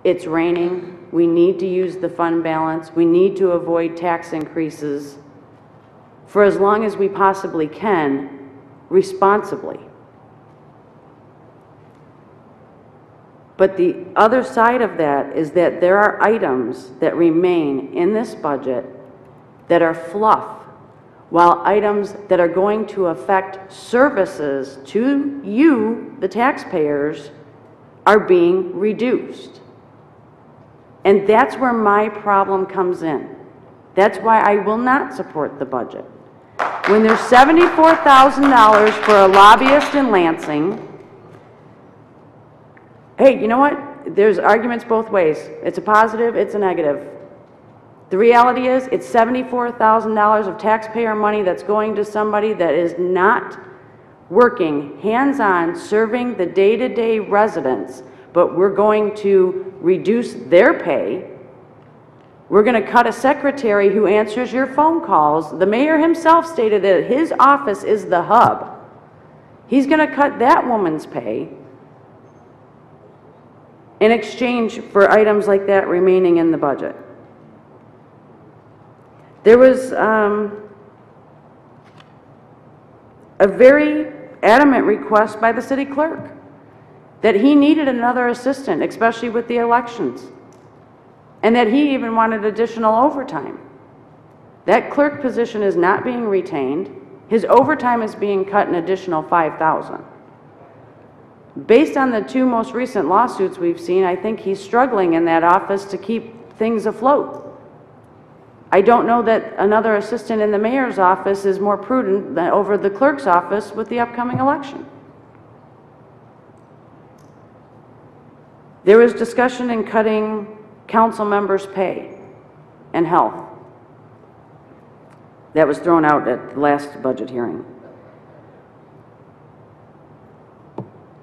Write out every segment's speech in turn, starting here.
It's raining. We need to use the fund balance. We need to avoid tax increases for as long as we possibly can, responsibly. But the other side of that is that there are items that remain in this budget that are fluff, while items that are going to affect services to you, the taxpayers, are being reduced. And that's where my problem comes in. That's why I will not support the budget. When there's $74,000 for a lobbyist in Lansing, hey, you know what? There's arguments both ways. It's a positive, it's a negative. The reality is, it's $74,000 of taxpayer money that's going to somebody that is not working hands-on, serving the day-to-day residents, but we're going to reduce their pay. We're going to cut a secretary who answers your phone calls. The mayor himself stated that his office is the hub. He's going to cut that woman's pay in exchange for items like that remaining in the budget. There was a very adamant request by the city clerk that he needed another assistant, especially with the elections, and that he even wanted additional overtime. That clerk position is not being retained. His overtime is being cut an additional $5,000. Based on the two most recent lawsuits we've seen, I think he's struggling in that office to keep things afloat. I don't know that another assistant in the mayor's office is more prudent than over the clerk's office with the upcoming election. There was discussion in cutting council members' pay and health. That was thrown out at the last budget hearing.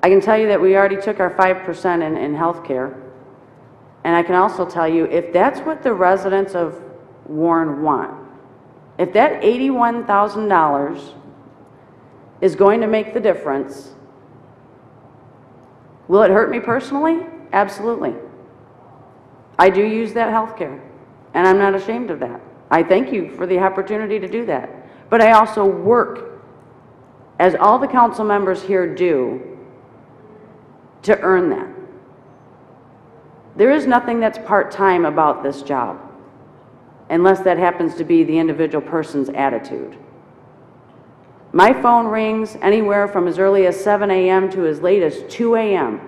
I can tell you that we already took our 5% in health care. And I can also tell you, if that's what the residents of Warren want, if that $81,000 is going to make the difference, will it hurt me personally? Absolutely. I do use that health care, and I'm not ashamed of that. I thank you for the opportunity to do that. But I also work, as all the council members here do, to earn that. There is nothing that's part-time about this job, unless that happens to be the individual person's attitude. My phone rings anywhere from as early as 7 a.m. to as late as 2 a.m.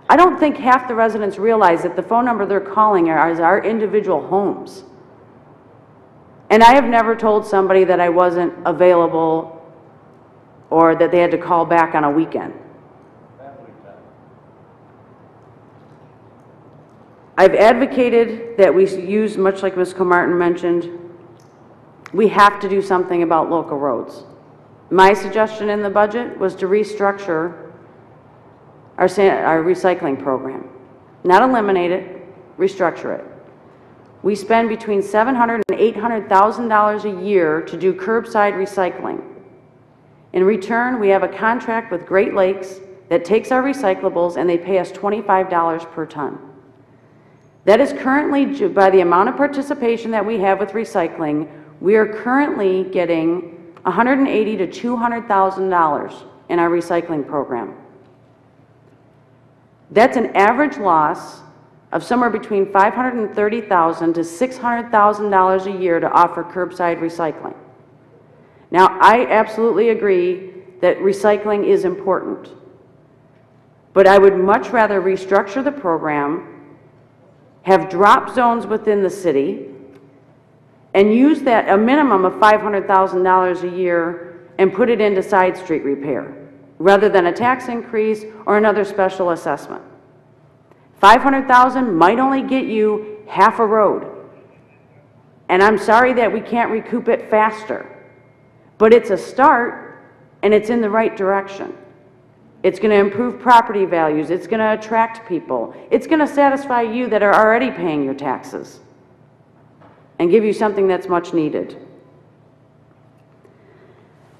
I don't think half the residents realize that the phone number they're calling is our individual homes. And I have never told somebody that I wasn't available or that they had to call back on a weekend. I've advocated that we use, much like Ms. Comartin mentioned, we have to do something about local roads. My suggestion in the budget was to restructure our recycling program. Not eliminate it, restructure it. We spend between $700,000 and $800,000 a year to do curbside recycling. In return, we have a contract with Great Lakes that takes our recyclables and they pay us $25 per ton. That is currently, by the amount of participation that we have with recycling, we are currently getting $180,000 to $200,000 in our recycling program. That's an average loss of somewhere between $530,000 to $600,000 a year to offer curbside recycling. Now, I absolutely agree that recycling is important, but I would much rather restructure the program, have drop zones within the city, and use that a minimum of $500,000 a year and put it into side street repair, rather than a tax increase or another special assessment. $500,000 might only get you half a road. And I'm sorry that we can't recoup it faster, but it's a start and it's in the right direction. It's going to improve property values. It's going to attract people. It's going to satisfy you that are already paying your taxes and give you something that's much needed.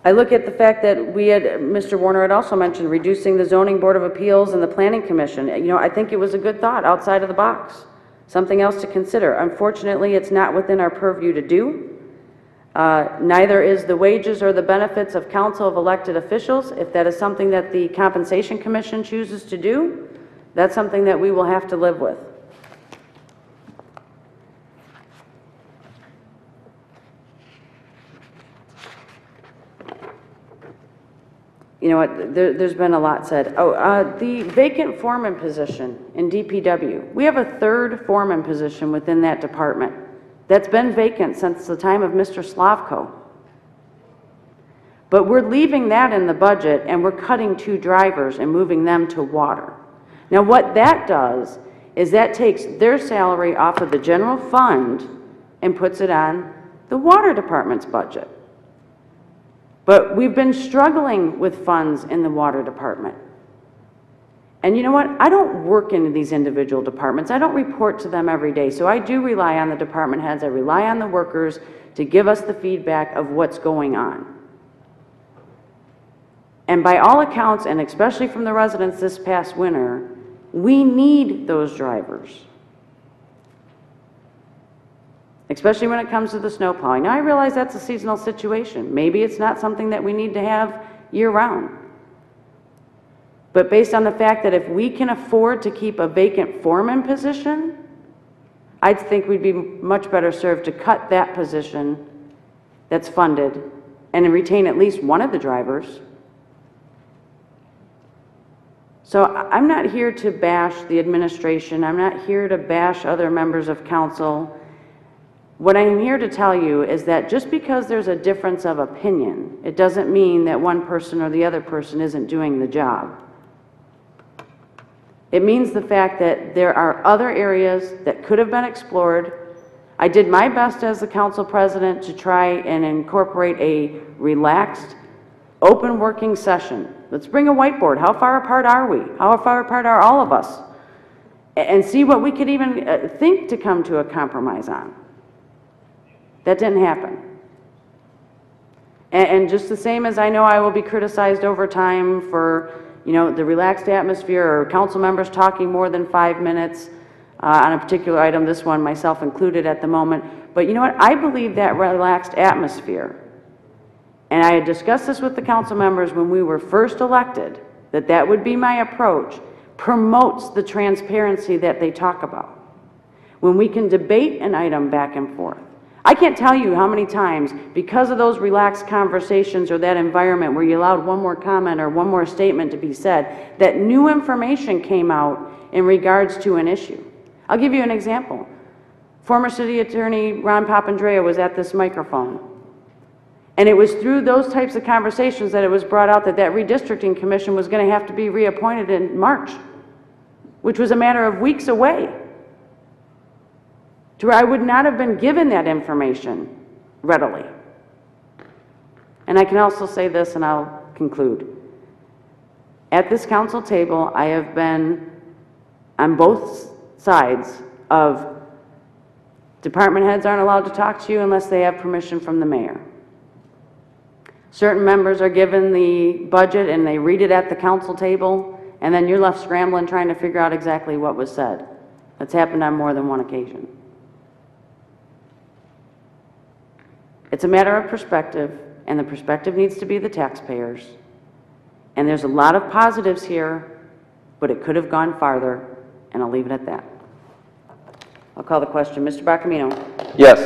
I look at the fact that Mr. Warner had also mentioned reducing the Zoning Board of Appeals and the Planning Commission. You know, I think it was a good thought outside of the box. Something else to consider. Unfortunately, it's not within our purview to do. Neither is the wages or the benefits of council of elected officials. If that is something that the Compensation Commission chooses to do, that's something that we will have to live with. You know what, there's been a lot said. The vacant foreman position in DPW. We have a third foreman position within that department that's been vacant since the time of Mr. Slavko. But we're leaving that in the budget and we're cutting 2 drivers and moving them to water. Now what that does is that takes their salary off of the general fund and puts it on the water department's budget. But we've been struggling with funds in the water department. And you know what? I don't work in these individual departments. I don't report to them every day. So I do rely on the department heads. I rely on the workers to give us the feedback of what's going on. And by all accounts, and especially from the residents this past winter, we need those drivers. Especially when it comes to the snow plowing. Now I realize that's a seasonal situation. Maybe it's not something that we need to have year-round. But based on the fact that if we can afford to keep a vacant foreman position, I think we'd be much better served to cut that position that's funded and retain at least one of the drivers. So I'm not here to bash the administration. I'm not here to bash other members of council. What I'm here to tell you is that just because there's a difference of opinion, it doesn't mean that one person or the other person isn't doing the job. It means the fact that there are other areas that could have been explored. I did my best as the council president to try and incorporate a relaxed, open working session. Let's bring a whiteboard. How far apart are we? How far apart are all of us? And see what we could even think to come to a compromise on. That didn't happen. And just the same as I know I will be criticized over time for, you know, the relaxed atmosphere or council members talking more than 5 minutes on a particular item, this one myself included at the moment. But you know what? I believe that relaxed atmosphere, and I had discussed this with the council members when we were first elected, that that would be my approach, promotes the transparency that they talk about. When we can debate an item back and forth. I can't tell you how many times, because of those relaxed conversations or that environment where you allowed one more comment or one more statement to be said, that new information came out in regards to an issue. I'll give you an example. Former City Attorney Ron Papandrea was at this microphone. And it was through those types of conversations that it was brought out that that redistricting commission was going to have to be reappointed in March, which was a matter of weeks away. To where I would not have been given that information readily. And I can also say this, and I'll conclude. At this council table, I have been on both sides of department heads aren't allowed to talk to you unless they have permission from the mayor. Certain members are given the budget and they read it at the council table, and then you're left scrambling trying to figure out exactly what was said. That's happened on more than one occasion. It's a matter of perspective, and the perspective needs to be the taxpayers. And there's a lot of positives here, but it could have gone farther, and I'll leave it at that. I'll call the question. Mr. Bacamino? Yes.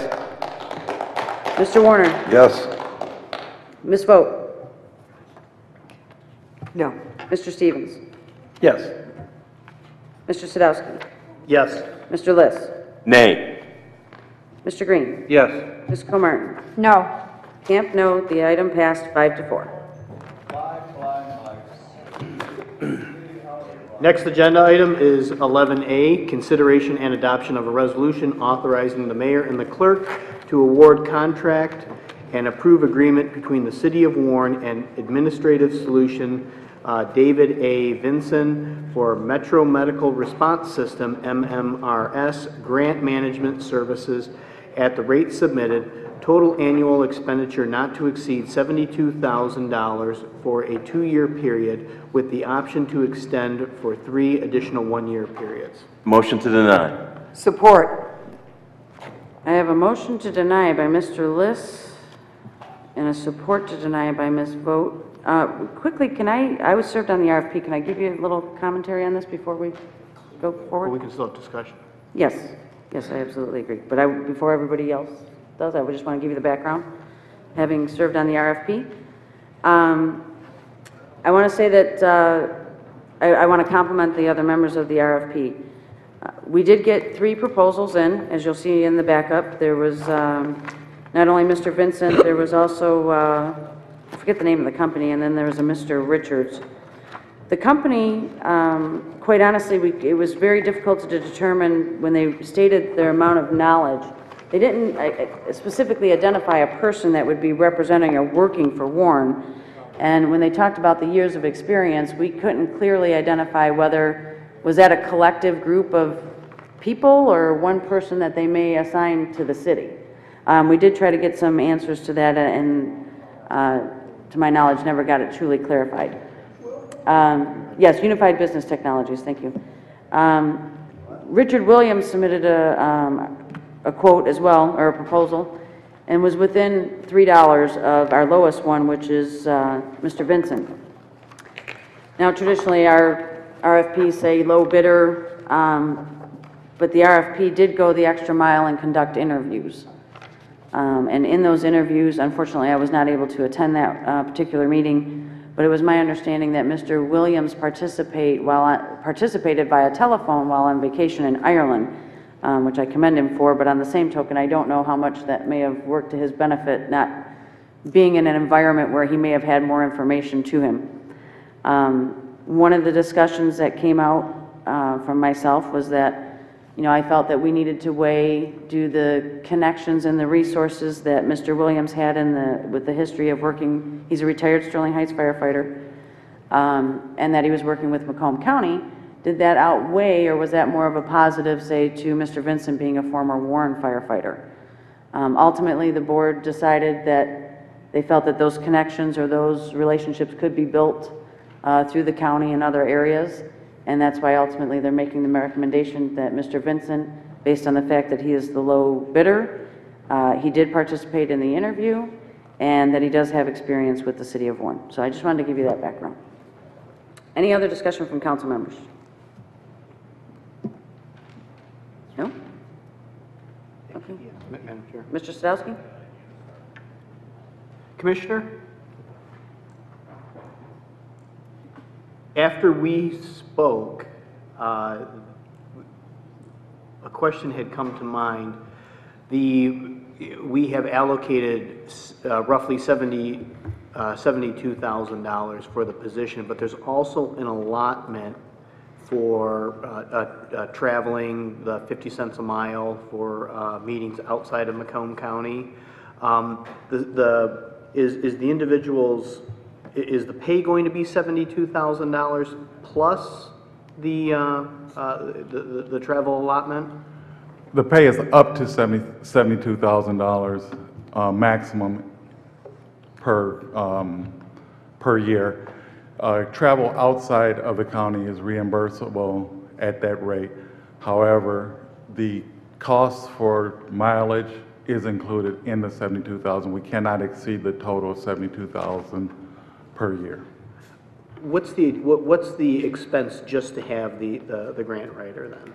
Mr. Warner? Yes. Ms. Vogt? No. Mr. Stevens? Yes. Mr. Sadowski? Yes. Mr. Liss? Nay. Mr. Green? Yes. Ms. Comartin? No. Camp no. The item passed 5-4. Next agenda item is 11A, consideration and adoption of a resolution authorizing the mayor and the clerk to award contract and approve agreement between the City of Warren and Administrative Solution David A. Vinson for Metro Medical Response System, MMRS, grant management services at the rate submitted total annual expenditure not to exceed $72,000 for a 2-year period with the option to extend for 3 additional 1-year periods. Motion to deny. Support. I have a motion to deny by Mr. Liss and a support to deny by Ms. Vogt. Quickly, I was served on the RFP. Can I give you a little commentary on this before we go forward? Well, we can still have discussion. Yes, yes, I absolutely agree. But before everybody else does, I would just want to give you the background, having served on the RFP. I want to say that I want to compliment the other members of the RFP. We did get 3 proposals in, as you'll see in the backup. There was not only Mr. Vincent, there was also, I forget the name of the company, and then there was a Mr. Richards. The company, quite honestly, it was very difficult to determine when they stated their amount of knowledge. They didn't specifically identify a person that would be representing or working for Warren. And when they talked about the years of experience, we couldn't clearly identify whether, was that a collective group of people or one person that they may assign to the city. We did try to get some answers to that, and to my knowledge, never got it truly clarified. Yes, Unified Business Technologies, thank you. Richard Williams submitted a quote as well, or a proposal, and was within $3 of our lowest one, which is Mr. Vincent. Now, traditionally, our RFPs say low bidder, but the RFP did go the extra mile and conduct interviews. And in those interviews, unfortunately, I was not able to attend that particular meeting, but it was my understanding that Mr. Williams participated via telephone while on vacation in Ireland, which I commend him for, but on the same token, I don't know how much that may have worked to his benefit, not being in an environment where he may have had more information to him. One of the discussions that came out from myself was that, you know, I felt that we needed to do the connections and the resources that Mr. Williams had with the history of working. He's a retired Sterling Heights firefighter, and that he was working with Macomb County. Did that outweigh, or was that more of a positive, say, to Mr. Vincent being a former Warren firefighter? Ultimately, the board decided that they felt that those connections or those relationships could be built through the county and other areas, and that's why ultimately they're making the recommendation that Mr. Vincent, based on the fact that he is the low bidder, he did participate in the interview, and that he does have experience with the city of Warren. So I just wanted to give you that background. Any other discussion from council members? No? Okay. Madam Chair. Mr. Sadowski? Commissioner, after we spoke, a question had come to mind. We have allocated roughly $72,000 for the position, but there's also an allotment for traveling, the 50 cents a mile for meetings outside of Macomb County. Is the individual's, is the pay going to be $72,000 plus the travel allotment? The pay is up to $72,000 maximum per year. Travel outside of the county is reimbursable at that rate. However, the cost for mileage is included in the $72,000. We cannot exceed the total of $72,000 per year. What's the expense just to have the grant writer then?